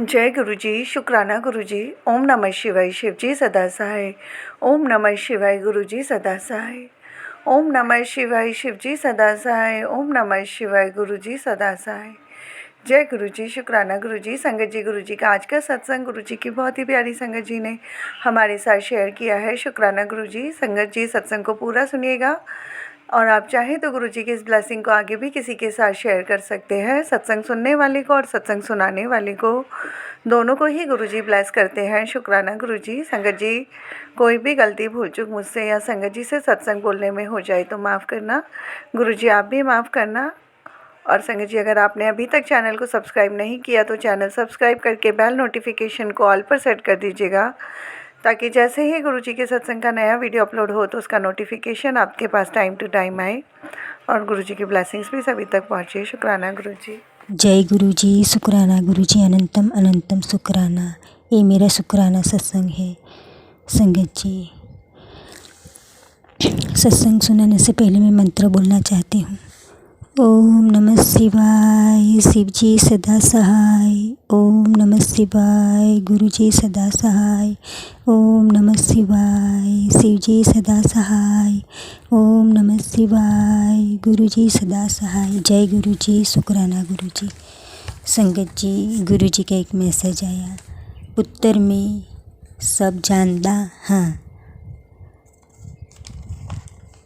जय गुरु जी, शुक्राना गुरु जी। ओम नमः शिवाय, शिव जी सदा सहाय। ओम नमः शिवाय, गुरु जी सदा सहाय। ओम नमः शिवाय, शिव जी सदा सहाय। ओम नमः शिवाय, गुरु जी सदा सहाय। जय गुरु जी, शुक्राना गुरु जी। संगत जी, गुरु जी का आज का सत्संग गुरु जी की बहुत ही प्यारी संगत जी ने हमारे साथ शेयर किया है। शुक्राना गुरु जी। संगत जी, सत्संग को पूरा सुनिएगा और आप चाहें तो गुरु जी की इस ब्लेसिंग को आगे भी किसी के साथ शेयर कर सकते हैं। सत्संग सुनने वाले को और सत्संग सुनाने वाले को, दोनों को ही गुरु जी ब्लेस करते हैं। शुक्राना गुरु जी। संगत जी, कोई भी गलती भूल चूक मुझसे या संगत जी से सत्संग बोलने में हो जाए तो माफ़ करना। गुरु जी, आप भी माफ़ करना। और संगत जी, अगर आपने अभी तक चैनल को सब्सक्राइब नहीं किया तो चैनल सब्सक्राइब करके बेल नोटिफिकेशन को ऑल पर सेट कर दीजिएगा, ताकि जैसे ही गुरु जी के सत्संग का नया वीडियो अपलोड हो तो उसका नोटिफिकेशन आपके पास टाइम टू टाइम आए और गुरु जी की ब्लेसिंग्स भी सभी तक पहुँचे। शुक्राना गुरु जी। जय गुरु जी, शुक्राना गुरु जी, अनंतम अनंतम शुक्राना। ये मेरा शुक्राना सत्संग है। संगत जी, सत्संग सुनाने से पहले मैं मंत्र बोलना चाहती हूँ। ओम नमः शिवाय, शिव जी सदा सहाय। ओम नमः शिवाय, गुरु जी सदा सहाय। ओम नमः शिवाय, शिव जी सदा सहाय। ओम नमः शिवाय, गुरु जी सदा सहाय। जय गुरु जी, शुक्राना गुरु जी। संगत जी, गुरु जी का एक मैसेज आया। उत्तर में सब जानदा हाँ,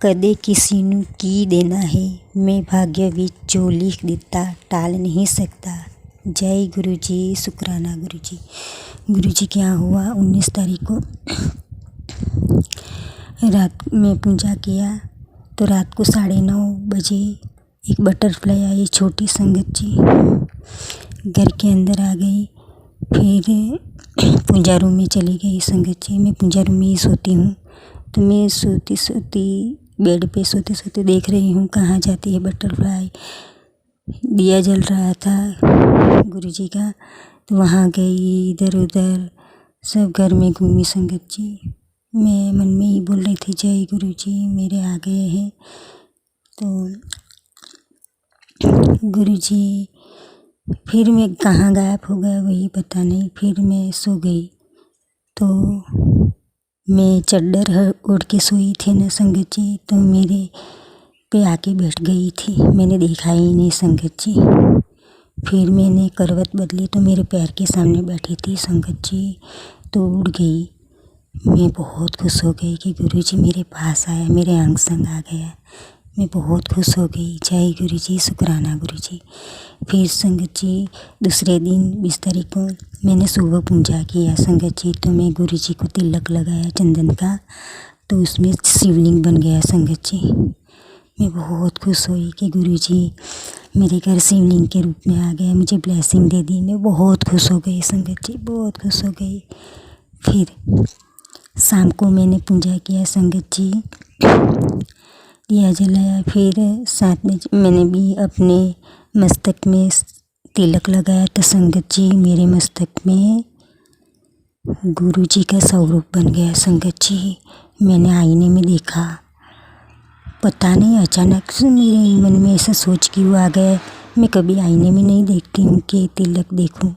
कदे किसी नू की देना है, मैं भाग्य विच जो लिख दिता टाल नहीं सकता। जय गुरु जी, शुक्राना गुरु जी। गुरु जी, क्या हुआ 19 तारीख को रात में पूजा किया तो रात को 9:30 बजे एक बटरफ्लाई आई, छोटी संगत जी घर के अंदर आ गई। फिर पूजा रूम में चली गई। संगत जी, मैं पूजा रूम में ही सोती हूँ, तो मैं सोती सोती बेड पे सोते सोते देख रही हूँ कहाँ जाती है बटरफ्लाई। दिया जल रहा था गुरु जी का, तो वहाँ गई, इधर उधर सब घर में घूमी। संगत जी, मैं मन में ही बोल रही थी, जय गुरु जी मेरे आ गए हैं। तो गुरु जी, फिर मैं कहाँ गायब हो गया वही पता नहीं। फिर मैं सो गई तो मैं चद्दर ओढ़ के सोई थी ना संगत जी, तो मेरे पे आके बैठ गई थी। मैंने देखा ही नहीं संगत जी। फिर मैंने करवट बदली तो मेरे पैर के सामने बैठी थी संगत जी, तो उड़ गई। मैं बहुत खुश हो गई कि गुरु जी मेरे पास आया, मेरे अंग संग आ गया। मैं बहुत खुश हो गई। जय गुरु जी, शुक्राना गुरु जी। फिर संगत जी, दूसरे दिन 20 तारीख को मैंने सुबह पूजा किया संगत जी, तो मैं गुरु जी को तिलक लगाया चंदन का, तो उसमें शिवलिंग बन गया संगत जी। मैं बहुत खुश हुई कि गुरु जी मेरे घर शिवलिंग के रूप में आ गए, मुझे ब्लेसिंग दे दी। मैं बहुत खुश हो गई संगत जी, बहुत खुश हो गई। फिर शाम को मैंने पूजा किया संगत जी, दिया जलाया। फिर 7 बजे मैंने भी अपने मस्तक में तिलक लगाया, तो संगत जी मेरे मस्तक में गुरु जी का स्वरूप बन गया संगत जी। मैंने आईने में देखा, पता नहीं अचानक से मेरे मन में ऐसा सोच क्यों आ गया। मैं कभी आईने में नहीं देखती हूँ कि तिलक देखूँ।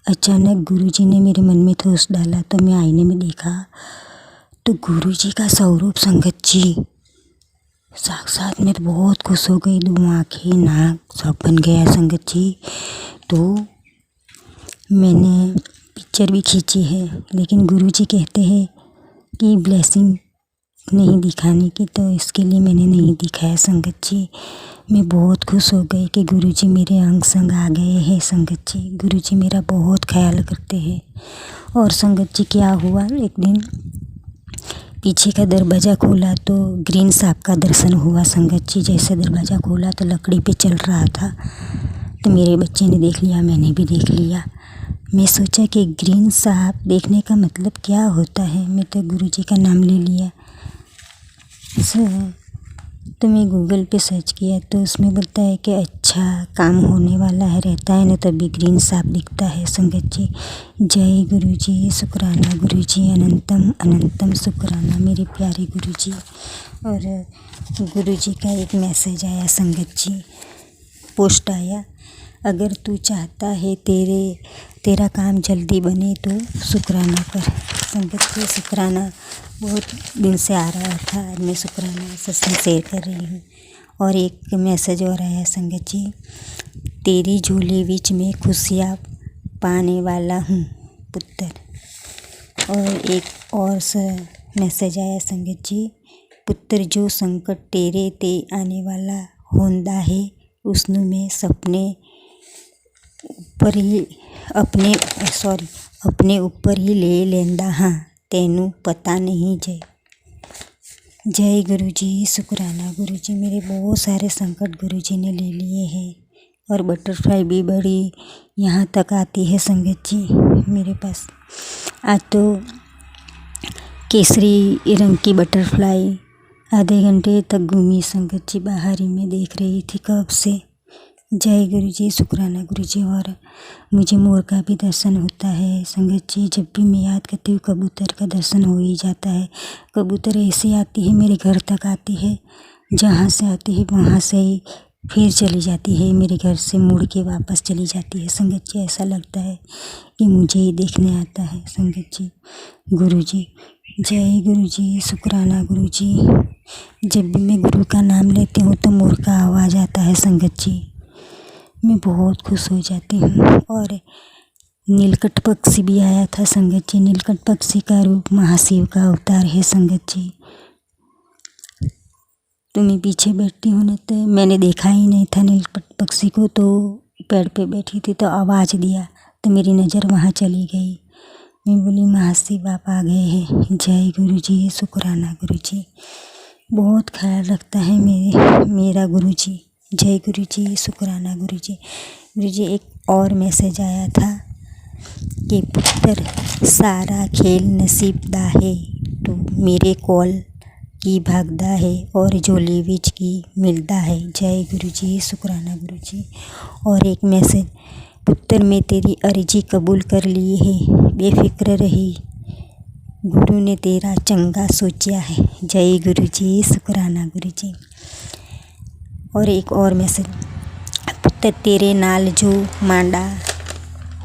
अचानक गुरु जी ने मेरे मन में ठोस डाला, तो मैं आईने में देखा तो गुरु जी का स्वरूप संगत जी साक्षात। मैं तो बहुत खुश हो गई। 2 आँखें, नाक सब बन गया संगत जी। तो मैंने पिक्चर भी खींची है, लेकिन गुरु जी कहते हैं कि ब्लेसिंग नहीं दिखाने की, तो इसके लिए मैंने नहीं दिखाया संगत जी। मैं बहुत खुश हो गई कि गुरु जी मेरे अंग संग आ गए हैं संगत जी। गुरु जी मेरा बहुत ख्याल करते हैं। और संगत जी, क्या हुआ एक दिन पीछे का दरवाज़ा खोला तो ग्रीन सांप का दर्शन हुआ संगत जी। जैसे दरवाज़ा खोला तो लकड़ी पे चल रहा था, तो मेरे बच्चे ने देख लिया, मैंने भी देख लिया। मैं सोचा कि ग्रीन सांप देखने का मतलब क्या होता है। मैं तो गुरु जी का नाम ले लिया। तो मैं गूगल पे सर्च किया तो उसमें बोलता है कि अच्छा काम होने वाला है, रहता है ना, तभी ग्रीन सांप दिखता है संगत जी। जय गुरु जी, शुक्राना गुरु जी, अनंतम अनंतम शुक्राना मेरे प्यारे गुरु जी। और गुरु जी का एक मैसेज आया संगत जी, पोस्ट आया। अगर तू चाहता है तेरा काम जल्दी बने तो शुक्राना कर। संगत जी, शुक्राना बहुत दिन से आ रहा था, आज मैं शुक्राना सत्संग शेयर कर रही हूँ। और एक मैसेज और आया संगत जी, तेरी झोली विच में खुशियाँ पाने वाला हूँ पुत्र। और एक और मैसेज आया संगत जी, पुत्र जो संकट तेरे ते आने वाला होंदा है उसनों में सपने ऊपर ही अपने ऊपर ही ले लेंदा हाँ, तेनू पता नहीं। जय गुरु जी, शुक्राना गुरु जी। मेरे बहुत सारे संकट गुरु जी ने ले लिए हैं और बटरफ्लाई भी बड़ी यहाँ तक आती है संगत जी मेरे पास। आज तो केसरी रंग की बटरफ्लाई आधे घंटे तक घूमी संगत जी, बाहर ही मैं देख रही थी कब से। जय गुरु जी, शुक्राना गुरु जी। और मुझे मोर का भी दर्शन होता है संगत जी, जब भी मैं याद करती हूँ कबूतर का दर्शन हो ही जाता है। कबूतर ऐसे आती है मेरे घर तक आती है, जहाँ से आती है वहाँ से ही फिर चली जाती है, मेरे घर से मुड़ के वापस चली जाती है संगत जी। ऐसा लगता है कि मुझे ही देखने आता है संगत जी गुरु जी। जय गुरु जी, शुक्राना गुरु जी। जब भी मैं गुरु का नाम लेती हूँ तो मोर का आवाज़ आता है संगत जी, मैं बहुत खुश हो जाती हूँ। और नीलकंठ पक्षी भी आया था संगत जी, नीलकंठ पक्षी का रूप महाशिव का अवतार है संगत जी। तुम्हें पीछे बैठती हूँ ना, तो मैंने देखा ही नहीं था नीलकंठ पक्षी को, तो पेड़ पे बैठी थी तो आवाज़ दिया तो मेरी नज़र वहाँ चली गई। मैं बोली महाशिव आप आ गए हैं। जय गुरु जी, शुक्राना गुरु जी। बहुत ख्याल रखता है मेरा गुरु जी। जय गुरु जी, शुक्राना गुरु जी। गुरु जी, एक और मैसेज आया था कि पुत्र सारा खेल नसीब दा है, तो मेरे कॉल की भागदा है और झोली विच की मिलदा है। जय गुरु जी, शुक्राना गुरु जी। और एक मैसेज, पुत्र मैं तेरी अर्जी कबूल कर ली है, बेफिक्र रही, गुरु ने तेरा चंगा सोचा है। जय गुरु जी, शुक्राना गुरु जी। और एक और मैसेज, पुत्र तेरे नाल जो मांडा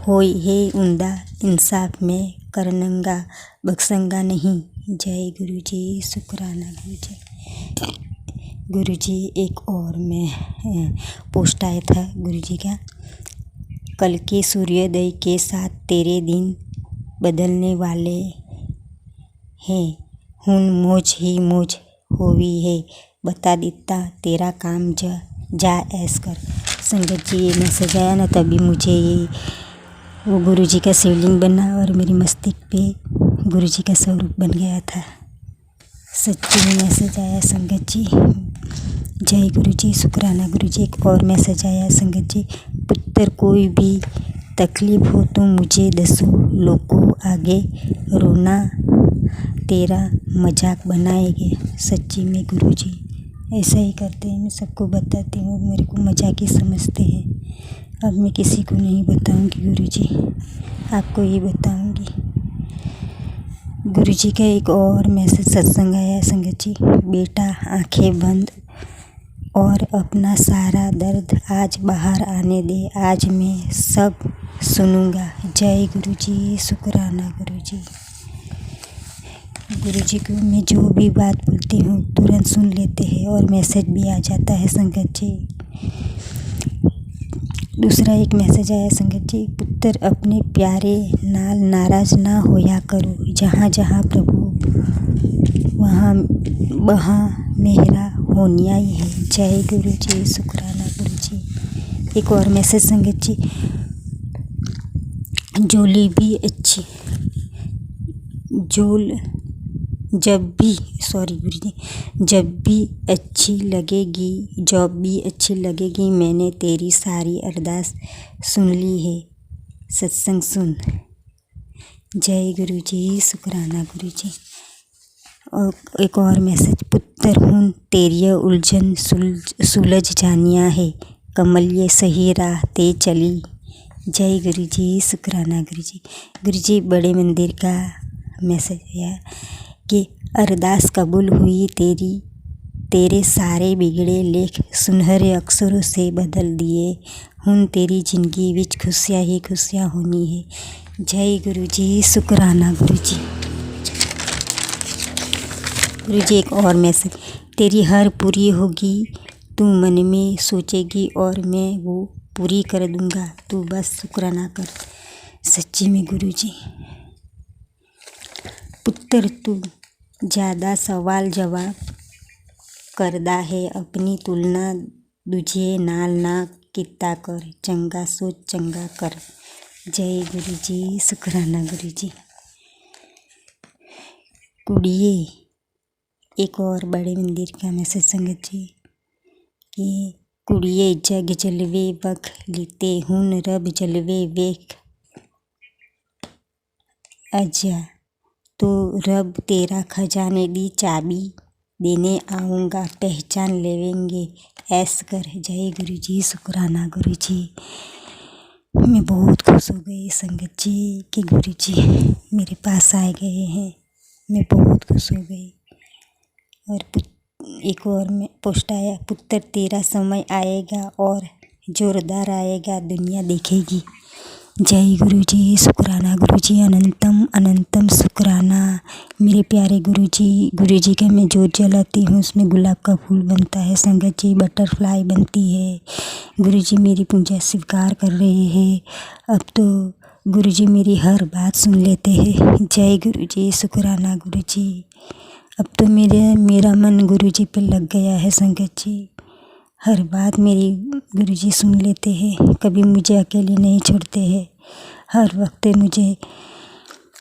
होई है उंदा इंसाफ में करनंगा बख्शंगा नहीं। जय गुरु जी, शुक्राना गुरु जी। गुरु जी, एक और मैं पोस्ट आया था गुरु जी का, कल के सूर्योदय के साथ तेरे दिन बदलने वाले हैं, हुन मौज ही मौज होवी है, बता देता तेरा काम जा ऐस कर। संगत जी, ये मैसेज आया ना, तभी मुझे ये वो गुरु जी का शिवलिंग बना और मेरी मस्तिष्क पे गुरु जी का स्वरूप बन गया था। सच्ची में मैसेज आया संगत जी। जय गुरु जी, शुक्राना गुरु जी। एक और मैसेज आया संगत जी, पुत्र कोई भी तकलीफ हो तो मुझे दसों लोगों आगे रोना तेरा मजाक बनाएंगे। सच्ची में गुरु जी ऐसा ही करते हैं, मैं सबको बताती हूँ, मेरे को मजाक ही समझते हैं। अब मैं किसी को नहीं बताऊँगी गुरु जी, आपको ही बताऊँगी। गुरु जी का एक और मैसेज सत्संग आया संगत जी, बेटा आंखें बंद और अपना सारा दर्द आज बाहर आने दे, आज मैं सब सुनूंगा। जय गुरु जी, शुक्राना गुरु जी। गुरु जी को मैं जो भी बात बोलती हूँ तुरंत सुन लेते हैं और मैसेज भी आ जाता है संगत जी। दूसरा एक मैसेज आया संगत जी, पुत्र अपने प्यारे नाल नाराज ना होया करो, जहाँ जहाँ प्रभु वहाँ मेरा होनिया ही है। जय गुरु जी, शुक्राना गुरु जी। एक और मैसेज संगत जी, जोली भी अच्छी जब भी अच्छी लगेगी, जब भी अच्छी लगेगी, मैंने तेरी सारी अरदास सुन ली है, सत्संग सुन। जय गुरु जी, शुक्राना गुरु जी। और एक और मैसेज, पुत्र हूँ तेरी उलझन सुलझ जानिया है, कमल ये सही राह ते चली। जय गुरु जी, शुक्राना गुरु जी। गुरु जी, बड़े मंदिर का मैसेज आया कि अरदास कबूल हुई तेरी, तेरे सारे बिगड़े लेख सुनहरे अक्षरों से बदल दिए। हुण तेरी जिंदगी विच खुशियाँ ही खुशियाँ होनी है। जय गुरु जी, शुक्राना गुरु जी। गुरु जी एक और मैसेज, तेरी हर पूरी होगी, तू मन में सोचेगी और मैं वो पूरी कर दूंगा, तू बस शुक्राना कर। सच्ची में गुरु जी। पुत्र तू ज़्यादा सवाल जवाब करदा है, अपनी तुलना दूजे नाल ना किता कर, चंगा सोच चंगा कर। जय गुरु जी, शुक्राना गुरु जी। कुड़िए एक और बड़े मंदिर का मैसेज संगत जी कि कुड़िए जग जलवे वख लीते, हुन रब जलवे वेख अजा, तो रब तेरा खजाने दी चाबी देने आऊँगा, पहचान लेवेंगे ऐस कर। जय गुरु जी, शुक्राना गुरु जी। मैं बहुत खुश हो गई संगत जी कि गुरु जी मेरे पास आए गए हैं। मैं बहुत खुश हो गई। और एक और में पोस्ट आया, पुत्र तेरा समय आएगा और जोरदार आएगा, दुनिया देखेगी। जय गुरु जी, शुक्राना गुरु जी, अनंतम अनंतम शुक्राना मेरे प्यारे गुरु जी का मैं जोत जलाती हूँ, उसमें गुलाब का फूल बनता है संगत जी, बटरफ्लाई बनती है। गुरु जी मेरी पूजा स्वीकार कर रहे हैं। अब तो गुरु जी मेरी हर बात सुन लेते हैं। जय गुरु जी, शुक्राना गुरु जी। अब तो मेरा मन गुरु जी पे लग गया है संगत जी, हर बात मेरी गुरु जी सुन लेते हैं, कभी मुझे अकेले नहीं छोड़ते हैं। हर वक्त मुझे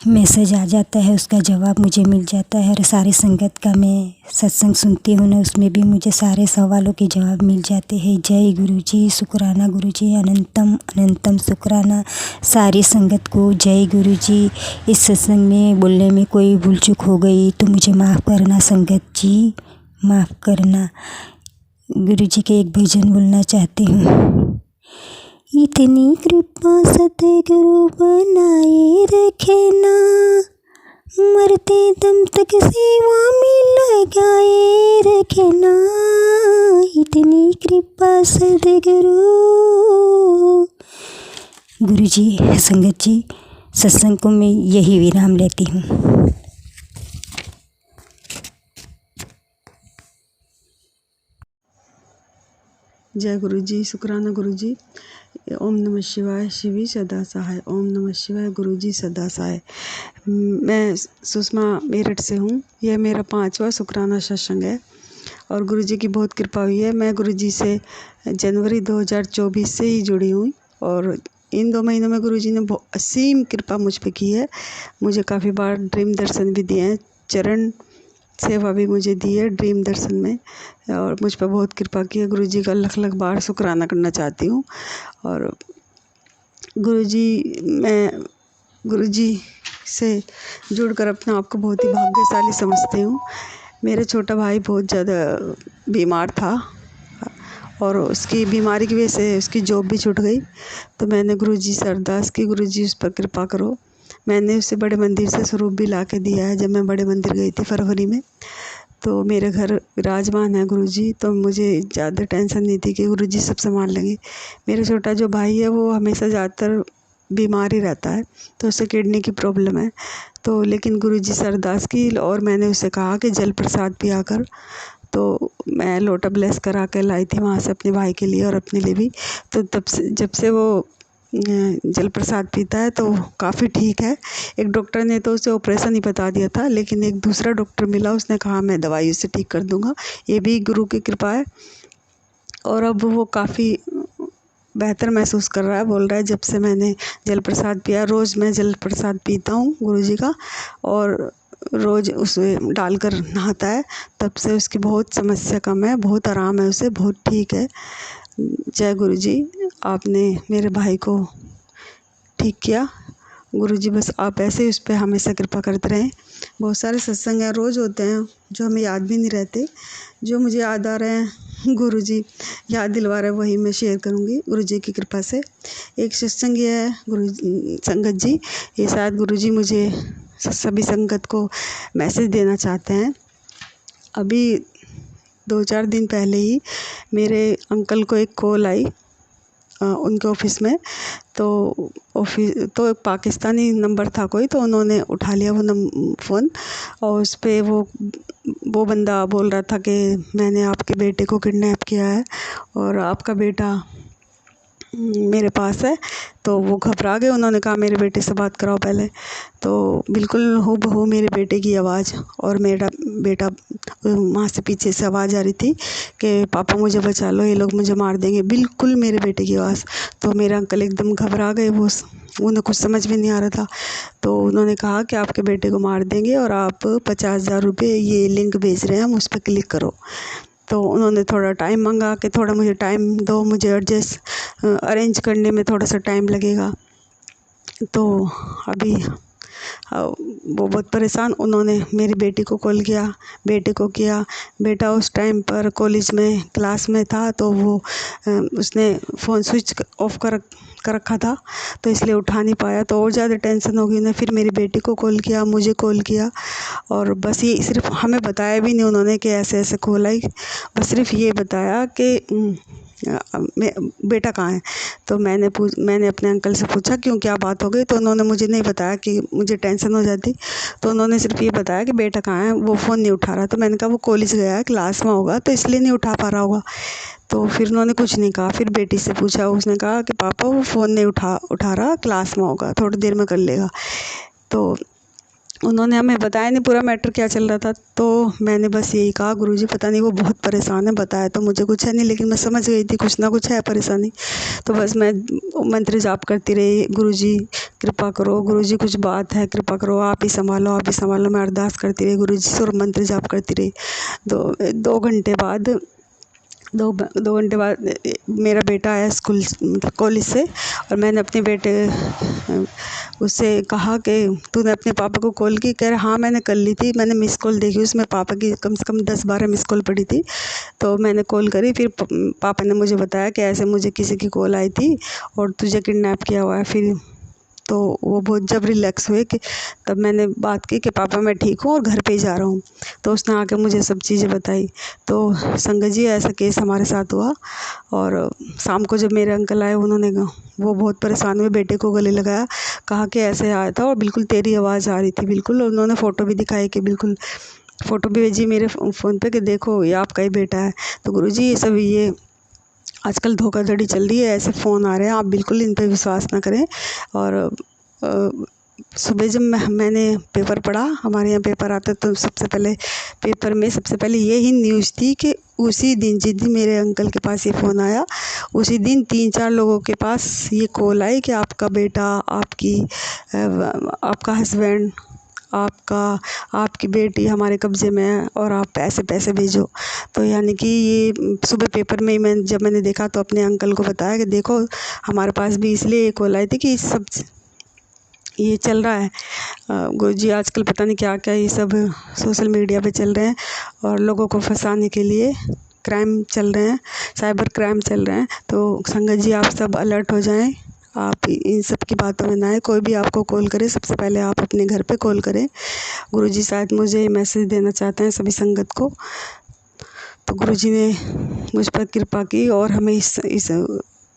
मैसेज आ जाता है, उसका जवाब मुझे मिल जाता है। और सारी संगत का मैं सत्संग सुनती हूँ ना, उसमें भी मुझे सारे सवालों के जवाब मिल जाते हैं। जय गुरु जी, शुक्राना गुरु जी, अनंतम अनंतम शुक्राना सारी संगत को। जय गुरु जी। इस सत्संग में बोलने में कोई भूल चूक हो गई तो मुझे माफ़ करना संगत जी, माफ़ करना। गुरु जी के एक भजन बोलना चाहती हूँ। इतनी कृपा सतगुरु बनाए रखे ना, मरते दम तक सेवा में लगाए रखे ना। इतनी कृपा सतगुरु। गुरु जी, संगत जी, सत्संग को मैं यही विराम लेती हूँ। जय गुरु जी, शुक्राना गुरु जी। ओम नमः शिवाय, शिवी सदा सहाय। ओम नमः शिवाय, गुरु जी सदा सहाय। मैं सुषमा मेरठ से हूँ। यह मेरा 5वां शुक्राना सत्संग है और गुरु जी की बहुत कृपा हुई है। मैं गुरु जी से जनवरी 2024 से ही जुड़ी हुई और इन 2 महीनों में गुरु जी ने असीम कृपा मुझ पे की है। मुझे काफ़ी बार ड्रीम दर्शन भी दिए हैं, चरण सेवा भी मुझे दी है ड्रीम दर्शन में, और मुझ पर बहुत कृपा की है। गुरु जी का लख लख बार शुक्राना करना चाहती हूँ। और मैं गुरु जी से जुड़कर अपने आप को बहुत ही भाग्यशाली समझती हूँ। मेरा छोटा भाई बहुत ज़्यादा बीमार था और उसकी बीमारी की वजह से उसकी जॉब भी छूट गई। तो मैंने गुरु जी से अरदास की, गुरु जी उस पर कृपा करो। मैंने उसे बड़े मंदिर से स्वरूप भी ला के दिया है। जब मैं बड़े मंदिर गई थी फरवरी में, तो मेरे घर विराजमान है गुरु जी, तो मुझे ज़्यादा टेंशन नहीं थी कि गुरु जी सब संभाल लेंगे। मेरा छोटा जो भाई है वो हमेशा ज़्यादातर बीमार ही रहता है, तो उसे किडनी की प्रॉब्लम है। तो लेकिन गुरु जी से अरदास की और मैंने उसे कहा कि जल प्रसाद पिया कर। तो मैं लोटा ब्लेस करा के लाई थी वहाँ से अपने भाई के लिए और अपने लिए भी। तो तब से जब से वो जल प्रसाद पीता है तो काफ़ी ठीक है। एक डॉक्टर ने तो उसे ऑपरेशन ही बता दिया था, लेकिन एक दूसरा डॉक्टर मिला, उसने कहा मैं दवाई से ठीक कर दूंगा। ये भी गुरु की कृपा है। और अब वो काफ़ी बेहतर महसूस कर रहा है। बोल रहा है जब से मैंने जल प्रसाद पिया, रोज़ मैं जल प्रसाद पीता हूँ गुरु जी का और रोज़ उसे डालकर नहाता है, तब से उसकी बहुत समस्या कम है, बहुत आराम है उसे, बहुत ठीक है। जय गुरु जी, आपने मेरे भाई को ठीक किया। गुरु जी बस आप ऐसे ही उस पर हमेशा कृपा करते रहें। बहुत सारे सत्संग हैं, रोज़ होते हैं जो हमें याद भी नहीं रहते। जो मुझे याद आ रहे हैं गुरु जी याद दिलवा रहे हैं, वही मैं शेयर करूँगी गुरु जी की कृपा से। एक सत्संग ये है संगत जी, ये शायद गुरु जी मुझे सभी संगत को मैसेज देना चाहते हैं। अभी 2-4 दिन पहले ही मेरे अंकल को एक कॉल आई उनके ऑफिस में। तो तो एक पाकिस्तानी नंबर था कोई, तो उन्होंने उठा लिया वो फ़ोन, और उस पे वो बंदा बोल रहा था कि मैंने आपके बेटे को किडनैप किया है और आपका बेटा मेरे पास है। तो वो घबरा गए, उन्होंने कहा मेरे बेटे से बात कराओ पहले। तो बिल्कुल हूबहू मेरे बेटे की आवाज़, और मेरा बेटा वहाँ से पीछे से आवाज़ आ रही थी कि पापा मुझे बचा लो, ये लोग मुझे मार देंगे, बिल्कुल मेरे बेटे की आवाज़। तो मेरा अंकल एकदम घबरा गए, उन्हें कुछ समझ में नहीं आ रहा था। तो उन्होंने कहा कि आपके बेटे को मार देंगे और आप 50,000 रुपये ये लिंक भेज रहे हैं, हम उस पर क्लिक करो। तो उन्होंने थोड़ा टाइम मांगा कि थोड़ा मुझे टाइम दो, मुझे अरेंज करने में थोड़ा सा टाइम लगेगा। तो अभी वो बहुत परेशान, उन्होंने मेरी बेटी को कॉल किया, बेटे को किया। बेटा उस टाइम पर कॉलेज में क्लास में था, तो वो उसने फ़ोन स्विच ऑफ कर रखा था, तो इसलिए उठा नहीं पाया। तो और ज़्यादा टेंशन हो गई उन्हें। फिर मेरी बेटी को कॉल किया, मुझे कॉल किया, और बस ये सिर्फ हमें बताया भी नहीं उन्होंने कि ऐसे ऐसे कॉल आई। बस सिर्फ ये बताया कि बेटा कहाँ है। तो मैंने अपने अंकल से पूछा क्यों, क्या बात हो गई। तो उन्होंने मुझे नहीं बताया कि मुझे टेंशन हो जाती। तो उन्होंने सिर्फ ये बताया कि बेटा कहाँ है, वो फ़ोन नहीं उठा रहा। तो मैंने कहा वो कॉलेज गया है, क्लास में होगा, तो इसलिए नहीं उठा पा रहा होगा। तो फिर उन्होंने कुछ नहीं कहा। फिर बेटी से पूछा, उसने कहा कि पापा वो फ़ोन नहीं उठा रहा, क्लास में होगा, थोड़ी देर में कर लेगा। तो उन्होंने हमें बताया नहीं पूरा मैटर क्या चल रहा था। तो मैंने बस यही कहा, गुरुजी पता नहीं वो बहुत परेशान है, बताया तो मुझे कुछ है नहीं, लेकिन मैं समझ गई थी कुछ ना कुछ है परेशानी। तो बस मैं मंत्र जाप करती रही, गुरुजी कृपा करो, गुरुजी कुछ बात है, कृपा करो, आप ही संभालो, आप ही संभालो। मैं अरदास करती रही गुरुजी से और मंत्र जाप करती रही। 2 घंटे बाद मेरा बेटा आया स्कूल कॉलेज से, और मैंने अपने बेटे उससे कहा कि तूने अपने पापा को कॉल की। कह रहा हाँ मैंने कर ली थी, मैंने मिस कॉल देखी, उसमें पापा की कम से कम 10-12 मिस कॉल पड़ी थी। तो मैंने कॉल करी, फिर पापा ने मुझे बताया कि ऐसे मुझे किसी की कॉल आई थी और तुझे किडनैप किया हुआ है। फिर तो वो बहुत जब रिलैक्स हुए कि तब मैंने बात की कि पापा मैं ठीक हूँ और घर पे ही जा रहा हूँ। तो उसने आके मुझे सब चीज़ें बताई। तो संगत जी ऐसा केस हमारे साथ हुआ। और शाम को जब मेरे अंकल आए, वो बहुत परेशान हुए, बेटे को गले लगाया, कहा कि ऐसे आया था और बिल्कुल तेरी आवाज़ आ रही थी बिल्कुल। और उन्होंने फ़ोटो भी दिखाई कि बिल्कुल फ़ोटो भी भेजी मेरे फ़ोन पे कि देखो ये आपका ही बेटा है। तो गुरुजी ये आजकल धोखाधड़ी चल रही है, ऐसे फ़ोन आ रहे हैं, आप बिल्कुल इन पे विश्वास ना करें। और सुबह जब मैंने पेपर पढ़ा, हमारे यहाँ पेपर आता तो सबसे पहले पेपर में सबसे पहले यही न्यूज़ थी कि उसी दिन जिस दिन मेरे अंकल के पास ये फ़ोन आया, उसी दिन 3-4 लोगों के पास ये कॉल आई कि आपका बेटा, आपका हस्बैंड, आपकी बेटी हमारे कब्ज़े में है और आप पैसे भेजो। तो यानी कि ये सुबह पेपर में ही जब मैंने देखा तो अपने अंकल को बताया कि देखो हमारे पास भी इसलिए ये कॉल आई थी कि सब ये चल रहा है। गुरुजी आजकल पता नहीं क्या क्या ये सब सोशल मीडिया पे चल रहे हैं और लोगों को फंसाने के लिए क्राइम चल रहे हैं, साइबर क्राइम चल रहे हैं। तो संगत जी आप सब अलर्ट हो जाएं, आप इन सब की बातों में ना आए। कोई भी आपको कॉल करे सबसे पहले आप अपने घर पे कॉल करें। गुरुजी शायद मुझे मैसेज देना चाहते हैं सभी संगत को। तो गुरुजी ने मुझ पर कृपा की और हमें इस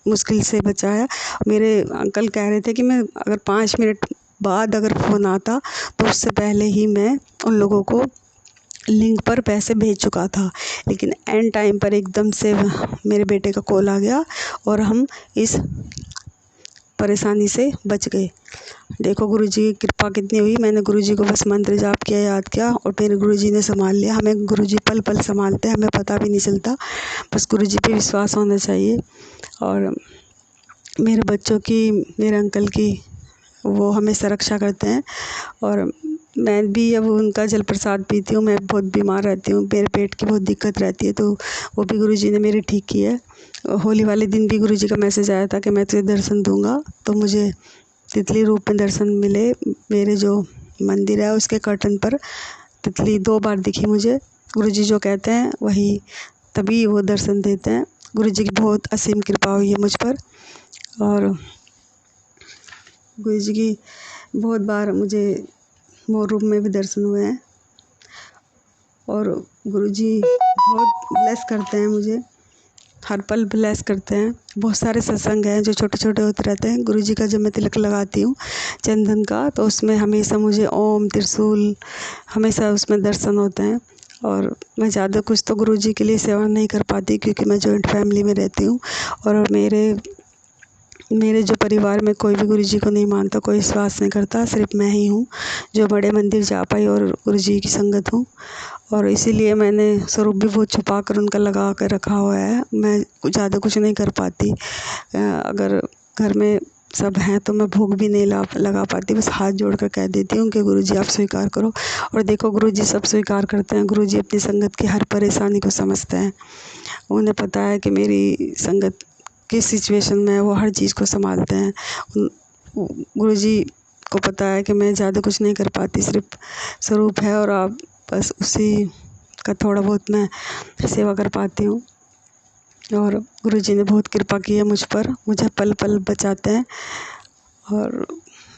मुश्किल से बचाया। मेरे अंकल कह रहे थे कि मैं अगर 5 मिनट बाद अगर फ़ोन आता तो उससे पहले ही मैं उन लोगों को लिंक पर पैसे भेज चुका था। लेकिन एंड टाइम पर एकदम से मेरे बेटे का कॉल आ गया और हम इस परेशानी से बच गए। देखो गुरुजी की कृपा कितनी हुई। मैंने गुरुजी को बस मंत्र जाप किया, याद किया, और फिर गुरुजी ने संभाल लिया। हमें गुरुजी पल पल संभालते हैं, हमें पता भी नहीं चलता। बस गुरुजी पे विश्वास होना चाहिए। और मेरे बच्चों की, मेरे अंकल की, वो हमेशा रक्षा करते हैं। और मैं भी अब उनका जल प्रसाद पीती हूँ। मैं बहुत बीमार रहती हूँ, मेरे पेट की बहुत दिक्कत रहती है, तो वो भी गुरुजी ने मेरी ठीक की है। होली वाले दिन भी गुरुजी का मैसेज आया था कि मैं तुझे दर्शन दूंगा। तो मुझे तितली रूप में दर्शन मिले। मेरे जो मंदिर है उसके कर्टन पर तितली 2 बार दिखी मुझे। गुरुजी जो कहते हैं वही, तभी वो दर्शन देते हैं। गुरुजी की बहुत असीम कृपा हुई है मुझ पर। और गुरुजी की बहुत बार मुझे मोर रूप में भी दर्शन हुए हैं। और गुरुजी बहुत ब्लेस करते हैं मुझे, हर पल ब्लेस करते हैं। बहुत सारे सत्संग हैं जो छोटे छोटे होते रहते हैं। गुरुजी का जब मैं तिलक लगाती हूँ चंदन का, तो उसमें हमेशा मुझे ओम त्रिशूल हमेशा उसमें दर्शन होते हैं। और मैं ज़्यादा कुछ तो गुरुजी के लिए सेवा नहीं कर पाती, क्योंकि मैं जॉइंट फैमिली में रहती हूँ और मेरे जो परिवार में कोई भी गुरुजी को नहीं मानता, कोई विश्वास नहीं करता। सिर्फ मैं ही हूँ जो बड़े मंदिर जा पाई और गुरुजी की संगत हूँ। और इसीलिए मैंने स्वरूप भी बहुत छुपा कर उनका लगा कर रखा हुआ है। मैं ज़्यादा कुछ नहीं कर पाती। अगर घर में सब हैं तो मैं भोग भी नहीं लगा पाती, बस हाथ जोड़ कर कह देती हूँ कि गुरुजी आप स्वीकार करो। और देखो गुरुजी सब स्वीकार करते हैं। गुरुजी अपनी संगत की हर परेशानी को समझते हैं। उन्हें पता है कि मेरी संगत किस सिचुएशन में है, वो हर चीज़ को संभालते हैं। गुरुजी को पता है कि मैं ज़्यादा कुछ नहीं कर पाती, सिर्फ स्वरूप है और आप बस उसी का थोड़ा बहुत मैं सेवा कर पाती हूँ। और गुरुजी ने बहुत कृपा की है मुझ पर, मुझे पल पल बचाते हैं। और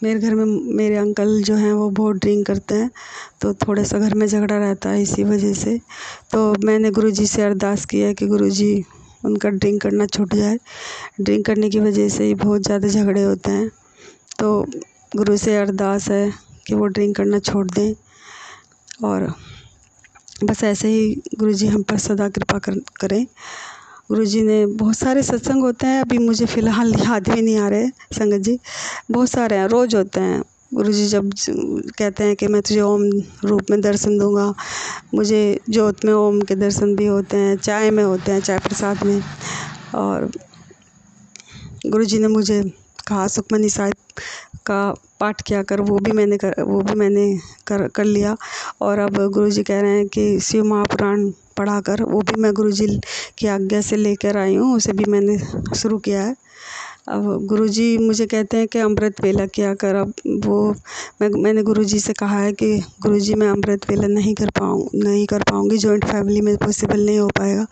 मेरे घर में मेरे अंकल जो हैं वो बहुत ड्रिंक करते हैं, तो थोड़ा सा घर में झगड़ा रहता है इसी वजह से। तो मैंने गुरुजी से अरदास किया है कि गुरुजी उनका ड्रिंक करना छूट जाए। ड्रिंक करने की वजह से ही बहुत ज़्यादा झगड़े होते हैं। तो गुरु से अरदास है कि वो ड्रिंक करना छोड़ दें। और बस ऐसे ही गुरुजी हम पर सदा कृपा करें। गुरुजी ने बहुत सारे सत्संग होते हैं, अभी मुझे फ़िलहाल याद भी नहीं आ रहे संगत जी। बहुत सारे हैं, रोज़ होते हैं। गुरुजी जब कहते हैं कि मैं तुझे ओम रूप में दर्शन दूंगा, मुझे ज्योत में ओम के दर्शन भी होते हैं, चाय में होते हैं, चाय प्रसाद में। और गुरुजी ने मुझे कहा सुखमनी साहिब का पाठ किया कर, वो भी मैंने कर लिया। और अब गुरुजी कह रहे हैं कि शिव महापुराण पढ़ा कर, वो भी मैं गुरुजी की आज्ञा से लेकर आई हूँ, उसे भी मैंने शुरू किया है। अब गुरुजी मुझे कहते हैं कि अमृत वेला किया कर। अब वो मैंने गुरुजी से कहा है कि गुरुजी मैं अमृत वेला नहीं कर पाऊँगी, जॉइंट फैमिली में पॉसिबल नहीं हो पाएगा,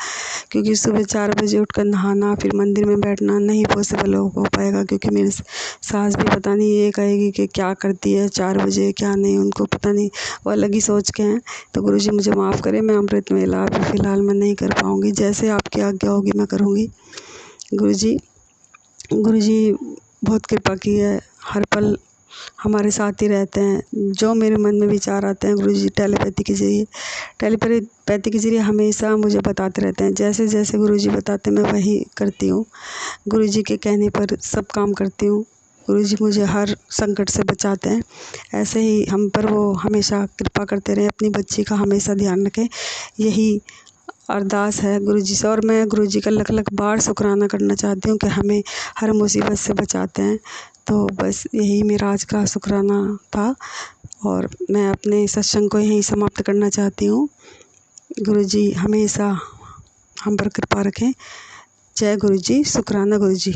क्योंकि सुबह 4 बजे उठकर नहाना फिर मंदिर में बैठना नहीं पॉसिबल हो पाएगा। क्योंकि मेरी सास भी पता नहीं ये कहेगी कि क्या करती है 4 बजे, क्या नहीं, उनको पता नहीं, वो अलग ही सोच के हैं। तो गुरुजी मुझे माफ़ करें, मैं अमृत वेला अभी फ़िलहाल मैं नहीं कर पाऊँगी, जैसे आपकी आज्ञा होगी मैं करूँगी। गुरुजी बहुत कृपा की है, हर पल हमारे साथ ही रहते हैं। जो मेरे मन में विचार आते हैं गुरुजी टेलीपैथी के ज़रिए हमेशा मुझे बताते रहते हैं। जैसे जैसे गुरुजी बताते हैं मैं वही करती हूँ। गुरुजी के कहने पर सब काम करती हूँ। गुरुजी मुझे हर संकट से बचाते हैं। ऐसे ही हम पर वो हमेशा कृपा करते रहें, अपनी बच्ची का हमेशा ध्यान रखें, यही अरदास है गुरुजी से। और मैं गुरुजी का लख लख बार शुक्राना करना चाहती हूँ कि हमें हर मुसीबत से बचाते हैं। तो बस यही मेरा आज का शुक्राना था और मैं अपने सत्संग को यहीं समाप्त करना चाहती हूँ। गुरुजी हमेशा हम पर कृपा रखें। जय गुरुजी, शुक्राना गुरुजी।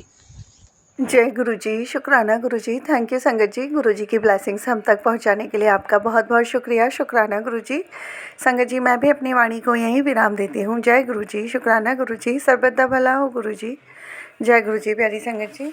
जय गुरुजी, शुक्राना गुरुजी। थैंक यू संगत जी, गुरुजी की ब्लेसिंग्स हम तक पहुंचाने के लिए आपका बहुत बहुत शुक्रिया। शुक्राना गुरुजी। संगत जी मैं भी अपनी वाणी को यहीं विराम देती हूँ। जय गुरुजी, शुक्राना गुरुजी। सर्वदा भला हो गुरुजी। जय गुरुजी प्यारी संगत जी।